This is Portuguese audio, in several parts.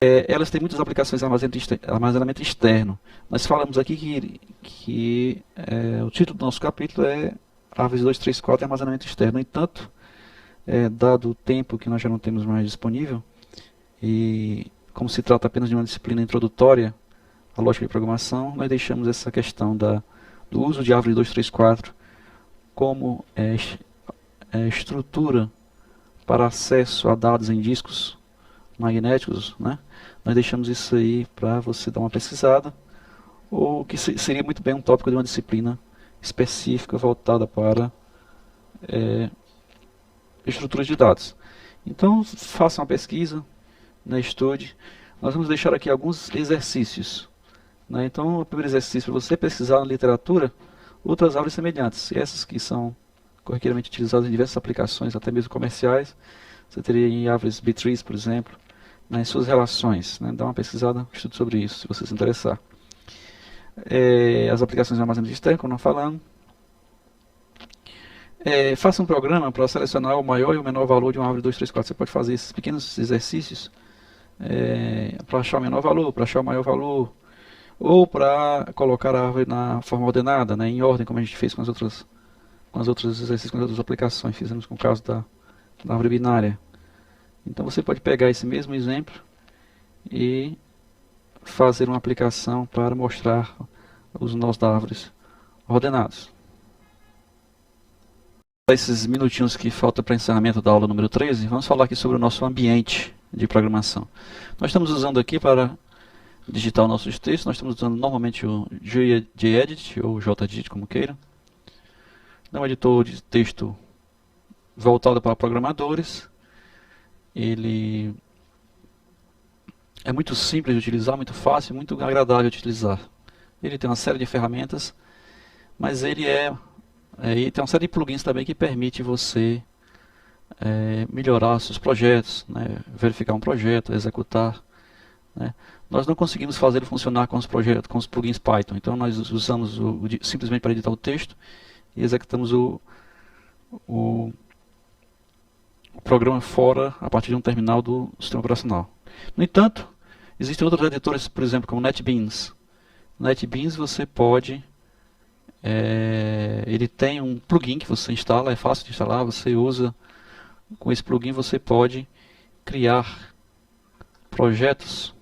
Elas têm muitas aplicações de armazenamento externo. Nós falamos aqui que o título do nosso capítulo é Árvores 2, 3, 4 e armazenamento externo. No entanto, dado o tempo que nós já não temos mais disponível, e como se trata apenas de uma disciplina introdutória à lógica de programação, nós deixamos essa questão do uso de árvore 2, 3, 4 como estrutura para acesso a dados em discos magnéticos, né? Nós deixamos isso aí para você dar uma pesquisada, ou que seria muito bem um tópico de uma disciplina específica voltada para estruturas de dados. Então, faça uma pesquisa, né, estude. Nós vamos deixar aqui alguns exercícios, né? Então, o primeiro exercício é você pesquisar na literatura outras árvores semelhantes, essas que são corriqueiramente utilizadas em diversas aplicações, até mesmo comerciais. Você teria em árvores B-trees, por exemplo, né, em suas relações, né? Dá uma pesquisada, estude sobre isso, se você se interessar. As aplicações de armazenamento externo, como nós falamos. Faça um programa para selecionar o maior e o menor valor de uma árvore 2, 3, 4. Você pode fazer esses pequenos exercícios para achar o menor valor, para achar o maior valor, ou para colocar a árvore na forma ordenada, né, em ordem, como a gente fez com as outras exercícios, com as outras aplicações. Fizemos com o caso da árvore binária. Então você pode pegar esse mesmo exemplo e fazer uma aplicação para mostrar os nós da árvores ordenados. Esses minutinhos que faltam para encerramento da aula número 13, vamos falar aqui sobre o nosso ambiente de programação. Nós estamos usando aqui para digitar os nossos textos, nós estamos usando normalmente o gedit ou JEdit, como queiram. É um editor de texto voltado para programadores. Ele é muito simples de utilizar, muito fácil, muito agradável de utilizar. Ele tem uma série de ferramentas, mas ele e tem uma série de plugins também que permite você melhorar seus projetos, né, verificar um projeto, executar, né. Nós não conseguimos fazer ele funcionar com os projetos, com os plugins Python, então nós usamos simplesmente para editar o texto e executamos o programa fora, a partir de um terminal do sistema operacional. No entanto, existem outros editores, por exemplo, como NetBeans. NetBeans você pode ele tem um plugin que você instala, é fácil de instalar, você usa, com esse plugin você pode criar projetos,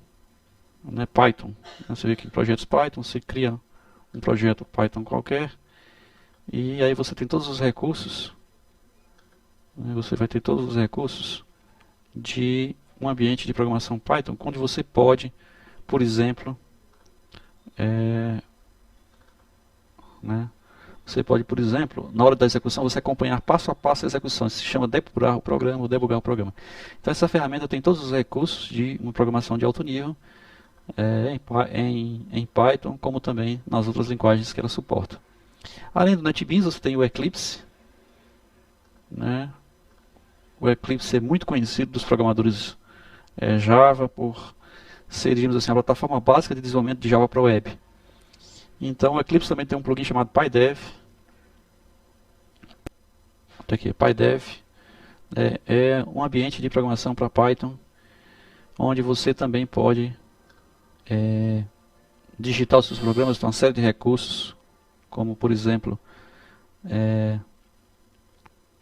né, Python. Você vê aqui projetos Python, você cria um projeto Python qualquer, e aí você tem todos os recursos, né, você vai ter todos os recursos de um ambiente de programação Python, onde você pode, por exemplo, né, você pode, por exemplo, na hora da execução, você acompanhar passo a passo a execução. Isso se chama depurar o programa ou debugar o programa. Então essa ferramenta tem todos os recursos de uma programação de alto nível em Python, como também nas outras linguagens que ela suporta. Além do NetBeans, você tem o Eclipse, né? O Eclipse é muito conhecido dos programadores Java por ser, digamos assim, a plataforma básica de desenvolvimento de Java para a web. Então o Eclipse também tem um plugin chamado PyDev. Aqui, PyDev é um ambiente de programação para Python, onde você também pode digitar os seus programas, tem uma série de recursos, como por exemplo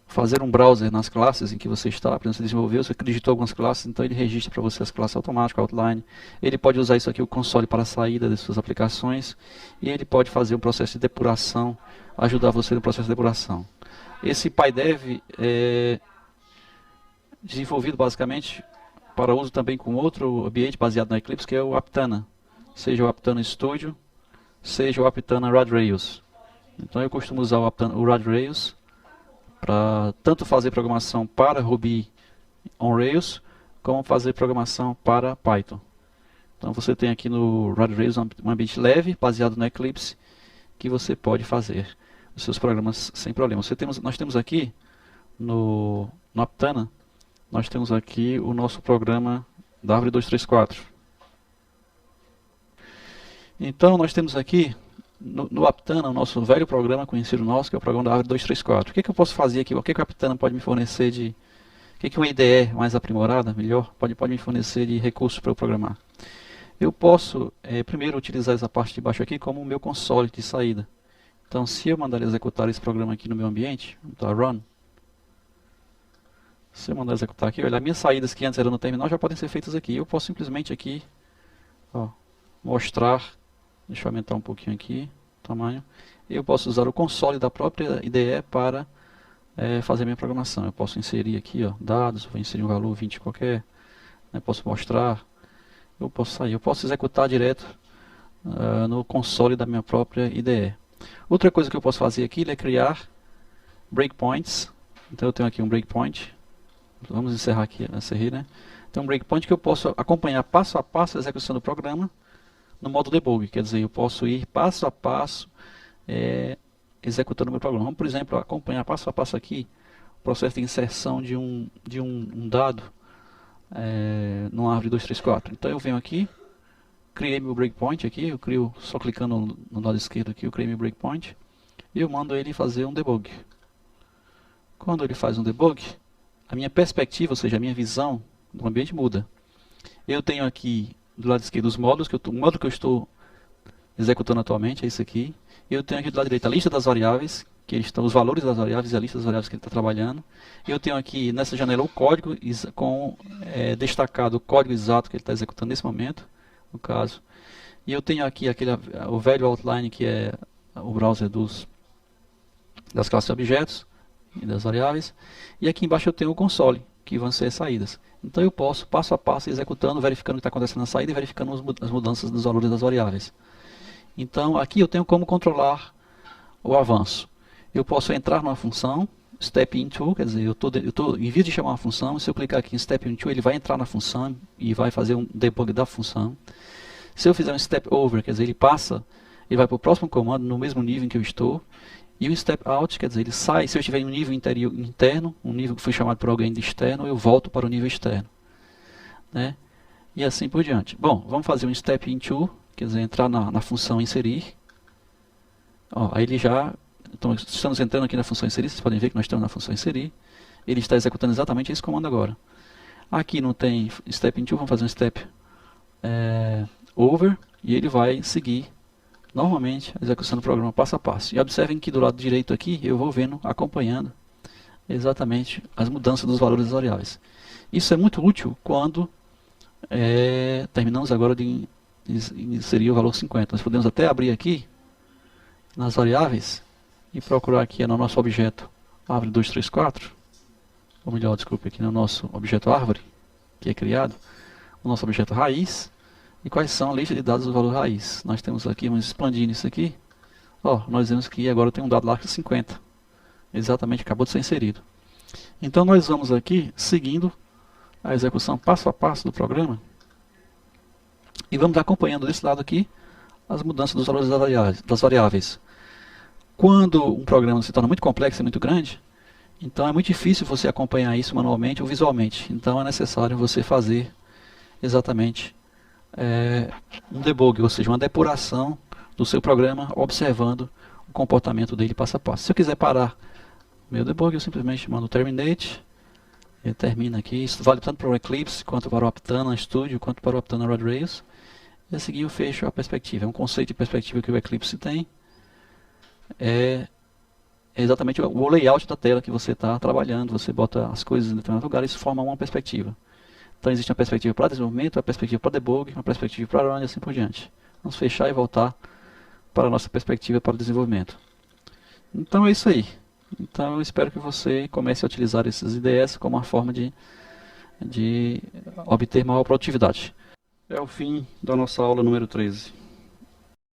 fazer um browser nas classes em que você está, por exemplo, você desenvolveu, você digitou algumas classes, então ele registra para você as classes automáticas, outline. Ele pode usar isso aqui, o console, para a saída das suas aplicações, e ele pode fazer um processo de depuração, ajudar você no processo de depuração. Esse PyDev é desenvolvido basicamente para uso também com outro ambiente baseado no Eclipse, que é o Aptana, seja o Aptana Studio, seja o Aptana Radrails. Então eu costumo usar o Radrails para tanto fazer programação para Ruby on Rails, como fazer programação para Python. Então você tem aqui no Radrails um ambiente leve, baseado no Eclipse, que você pode fazer os seus programas sem problema. Nós temos aqui no Aptana, nós temos aqui o nosso programa da árvore 234. Então nós temos aqui no Aptana, o nosso velho programa conhecido nosso, que é o programa da árvore 234. O que eu posso fazer aqui? O que o Aptana pode me fornecer que uma IDE mais aprimorada, melhor, pode me fornecer de recursos para eu programar? Eu posso, primeiro, utilizar essa parte de baixo aqui como o meu console de saída. Então, se eu mandar executar esse programa aqui no meu ambiente, tá, run, se eu mandar executar aqui, olha, as minhas saídas que antes eram no terminal já podem ser feitas aqui. Eu posso simplesmente aqui, ó, mostrar, deixa eu aumentar um pouquinho aqui, o tamanho. Eu posso usar o console da própria IDE para fazer minha programação. Eu posso inserir aqui, ó, dados, vou inserir um valor 20 qualquer, né, posso mostrar, eu posso sair, eu posso executar direto no console da minha própria IDE. Outra coisa que eu posso fazer aqui é criar breakpoints. Então eu tenho aqui um breakpoint. Vamos encerrar aqui, encerrei, né? Tem um breakpoint que eu posso acompanhar passo a passo a execução do programa no modo debug. Quer dizer, eu posso ir passo a passo executando o meu programa. Vamos, por exemplo, acompanhar passo a passo aqui o processo de inserção de um dado numa árvore 2, 3, 4. Então eu venho aqui, criei meu breakpoint aqui, eu crio só clicando no lado esquerdo aqui, eu criei meu breakpoint e eu mando ele fazer um debug. Quando ele faz um debug, a minha perspectiva, ou seja, a minha visão do ambiente muda. Eu tenho aqui do lado esquerdo os módulos, o módulo que eu estou executando atualmente é esse aqui. Eu tenho aqui do lado direito a lista das variáveis, que estão os valores das variáveis e a lista das variáveis que ele está trabalhando. Eu tenho aqui nessa janela o código com destacado o código exato que ele está executando nesse momento, no caso. E eu tenho aqui o velho outline, que é o browser das classes de objetos e das variáveis. E aqui embaixo eu tenho o console, que vão ser as saídas. Então eu posso, passo a passo, executando, verificando o que está acontecendo na saída e verificando as mudanças dos valores das variáveis. Então aqui eu tenho como controlar o avanço. Eu posso entrar numa função, step into, quer dizer, eu tô em vez de chamar uma função, se eu clicar aqui em step into, ele vai entrar na função e vai fazer um debug da função. Se eu fizer um step over, quer dizer, ele vai para o próximo comando no mesmo nível em que eu estou. E o step out, quer dizer, ele sai, se eu estiver em um nível interno, um nível que foi chamado por alguém de externo, eu volto para o nível externo, né? E assim por diante. Bom, vamos fazer um step into, quer dizer, entrar na função inserir. Ó, aí ele estamos entrando aqui na função inserir, vocês podem ver que nós estamos na função inserir. Ele está executando exatamente esse comando agora. Aqui não tem step into, vamos fazer um step over, e ele vai seguir normalmente a execução do programa passo a passo. E observem que do lado direito aqui eu vou vendo, acompanhando exatamente as mudanças dos valores das variáveis. Isso é muito útil quando terminamos agora de inserir o valor 50. Nós podemos até abrir aqui nas variáveis e procurar aqui no nosso objeto árvore 234, ou melhor, desculpe, aqui no nosso objeto árvore, que é criado, o nosso objeto raiz. E quais são a lista de dados do valor raiz? Nós temos aqui, vamos expandir isso aqui. Ó, nós vemos que agora tem um dado lá que é 50. Exatamente, acabou de ser inserido. Então nós vamos aqui, seguindo a execução passo a passo do programa. E vamos acompanhando desse lado aqui as mudanças dos valores das variáveis. Quando um programa se torna muito complexo e muito grande, então é muito difícil você acompanhar isso manualmente ou visualmente. Então é necessário você fazer exatamente um debug, ou seja, uma depuração do seu programa, observando o comportamento dele passo a passo. Se eu quiser parar meu debug, eu simplesmente mando terminate, ele termina aqui. Isso vale tanto para o Eclipse, quanto para o Aptana Studio, quanto para o Aptana Red Rails. E a seguir eu fecho a perspectiva. É um conceito de perspectiva que o Eclipse tem. É exatamente o layout da tela que você está trabalhando. Você bota as coisas em determinado lugar e isso forma uma perspectiva. Então existe uma perspectiva para desenvolvimento, uma perspectiva para debug, uma perspectiva para run e assim por diante. Vamos fechar e voltar para a nossa perspectiva para o desenvolvimento. Então é isso aí. Então eu espero que você comece a utilizar esses IDEs como uma forma de obter maior produtividade. É o fim da nossa aula número 13.